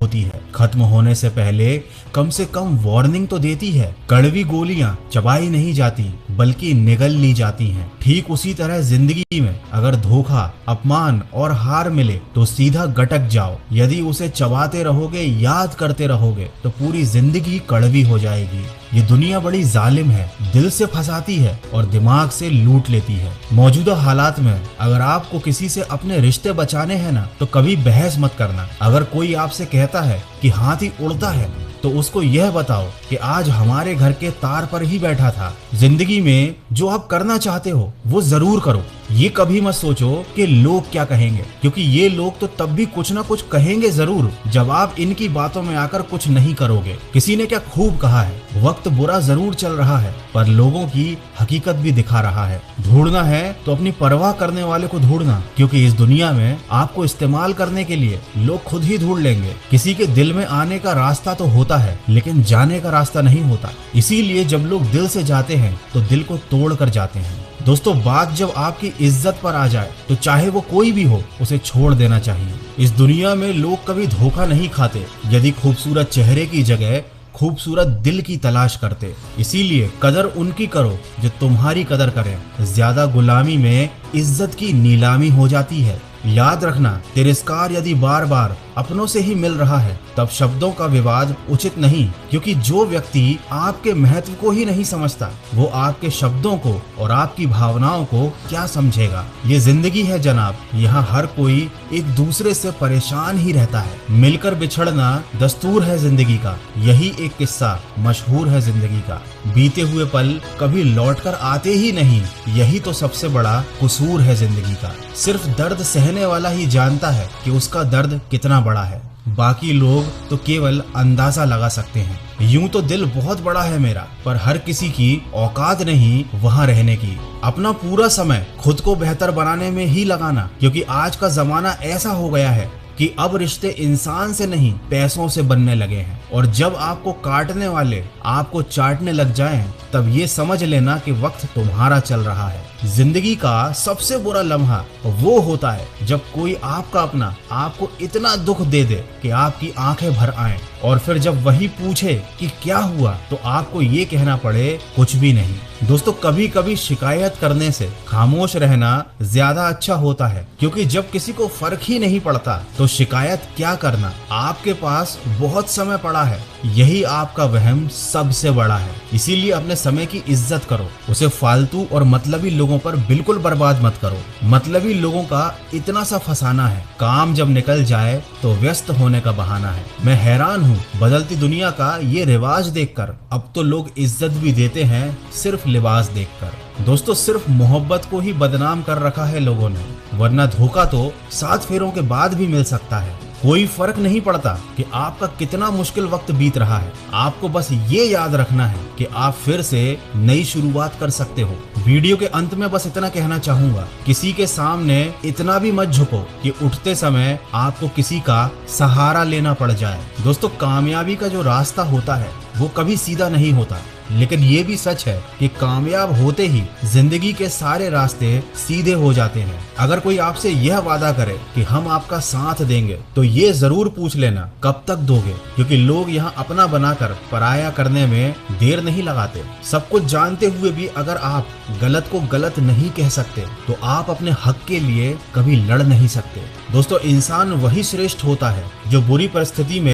होती है, खत्म होने से पहले कम से कम वार्निंग तो देती है। कड़वी गोलियां चबाई नहीं जाती बल्कि निगल ली जाती हैं। ठीक उसी तरह जिंदगी में अगर धोखा, अपमान और हार मिले तो सीधा गटक जाओ। यदि उसे चबाते रहोगे, याद करते रहोगे तो पूरी जिंदगी कड़वी हो जाएगी। ये दुनिया बड़ी जालिम है, दिल से फंसाती है और दिमाग से लूट लेती है। मौजूदा हालात में अगर आपको किसी से अपने रिश्ते बचाने हैं ना, तो कभी बहस मत करना। अगर कोई आपसे कहता है कि हाथी उड़ता है तो उसको यह बताओ कि आज हमारे घर के तार पर ही बैठा था। जिंदगी में जो आप करना चाहते हो वो जरूर करो। ये कभी मत सोचो कि लोग क्या कहेंगे, क्योंकि ये लोग तो तब भी कुछ ना कुछ कहेंगे जरूर जब आप इनकी बातों में आकर कुछ नहीं करोगे। किसी ने क्या खूब कहा है, वक्त बुरा जरूर चल रहा है पर लोगों की हकीकत भी दिखा रहा है। ढूंढना है तो अपनी परवाह करने वाले को ढूंढना, क्योंकि इस दुनिया में आपको इस्तेमाल करने के लिए लोग खुद ही ढूंढ लेंगे। किसी के दिल में आने का रास्ता तो होता है लेकिन जाने का रास्ता नहीं होता। इसीलिए जब लोग दिल से जाते हैं तो दिल को तोड़ कर जाते हैं। दोस्तों, बात जब आपकी इज्जत पर आ जाए तो चाहे वो कोई भी हो, उसे छोड़ देना चाहिए। इस दुनिया में लोग कभी धोखा नहीं खाते यदि खूबसूरत चेहरे की जगह खूबसूरत दिल की तलाश करते। इसीलिए कदर उनकी करो जो तुम्हारी कदर करें। ज्यादा गुलामी में इज्जत की नीलामी हो जाती है। याद रखना, तिरस्कार यदि बार बार अपनों से ही मिल रहा है तब शब्दों का विवाद उचित नहीं, क्योंकि जो व्यक्ति आपके महत्व को ही नहीं समझता वो आपके शब्दों को और आपकी भावनाओं को क्या समझेगा। ये जिंदगी है जनाब, यहाँ हर कोई एक दूसरे से परेशान ही रहता है। मिलकर बिछड़ना दस्तूर है जिंदगी का, यही एक किस्सा मशहूर है जिंदगी का। बीते हुए पल कभी लौट कर आते ही नहीं, यही तो सबसे बड़ा कसूर है जिंदगी का। सिर्फ दर्द सहने वाला ही जानता है कि उसका दर्द कितना बड़ा है, बाकी लोग तो केवल अंदाजा लगा सकते हैं। यूं तो दिल बहुत बड़ा है मेरा, पर हर किसी की औकात नहीं वहां रहने की। अपना पूरा समय खुद को बेहतर बनाने में ही लगाना, क्योंकि आज का जमाना ऐसा हो गया है कि अब रिश्ते इंसान से नहीं पैसों से बनने लगे हैं। और जब आपको काटने वाले आपको चाटने लग जाएं, तब ये समझ लेना कि वक्त तुम्हारा चल रहा है। जिंदगी का सबसे बुरा लम्हा वो होता है जब कोई आपका अपना आपको इतना दुख दे दे कि आपकी आंखें भर आएं, और फिर जब वही पूछे कि क्या हुआ तो आपको ये कहना पड़े कुछ भी नहीं। दोस्तों, कभी कभी शिकायत करने से खामोश रहना ज्यादा अच्छा होता है, क्योंकि जब किसी को फर्क ही नहीं पड़ता तो शिकायत क्या करना। आपके पास बहुत समय पड़ा है, यही आपका वहम सबसे बड़ा है। इसीलिए अपने समय की इज्जत करो, उसे फालतू और मतलबी लोगों पर बिल्कुल बर्बाद मत करो। मतलबी लोगों का इतना सा फसाना है, काम जब निकल जाए तो व्यस्त होने का बहाना है। मैं हैरान हूँ बदलती दुनिया का ये रिवाज देखकर। अब तो लोग इज्जत भी देते हैं सिर्फ लिबास देखकर। दोस्तों, सिर्फ मोहब्बत को ही बदनाम कर रखा है लोगों ने, वरना धोखा तो 7 फेरों के बाद भी मिल सकता है। कोई फर्क नहीं पड़ता कि आपका कितना मुश्किल वक्त बीत रहा है, आपको बस ये याद रखना है कि आप फिर से नई शुरुआत कर सकते हो। वीडियो के अंत में बस इतना कहना चाहूंगा, किसी के सामने इतना भी मत झुको कि उठते समय आपको किसी का सहारा लेना पड़ जाए। दोस्तों, कामयाबी का जो रास्ता होता है वो कभी सीधा नहीं होता, लेकिन ये भी सच है कि कामयाब होते ही जिंदगी के सारे रास्ते सीधे हो जाते हैं। अगर कोई आपसे यह वादा करे कि हम आपका साथ देंगे तो ये जरूर पूछ लेना कब तक दोगे, क्योंकि लोग यहाँ अपना बनाकर पराया करने में देर नहीं लगाते। सब कुछ जानते हुए भी अगर आप गलत को गलत नहीं कह सकते तो आप अपने हक के लिए कभी लड़ नहीं सकते। दोस्तों, इंसान वही श्रेष्ठ होता है जो बुरी परिस्थिति में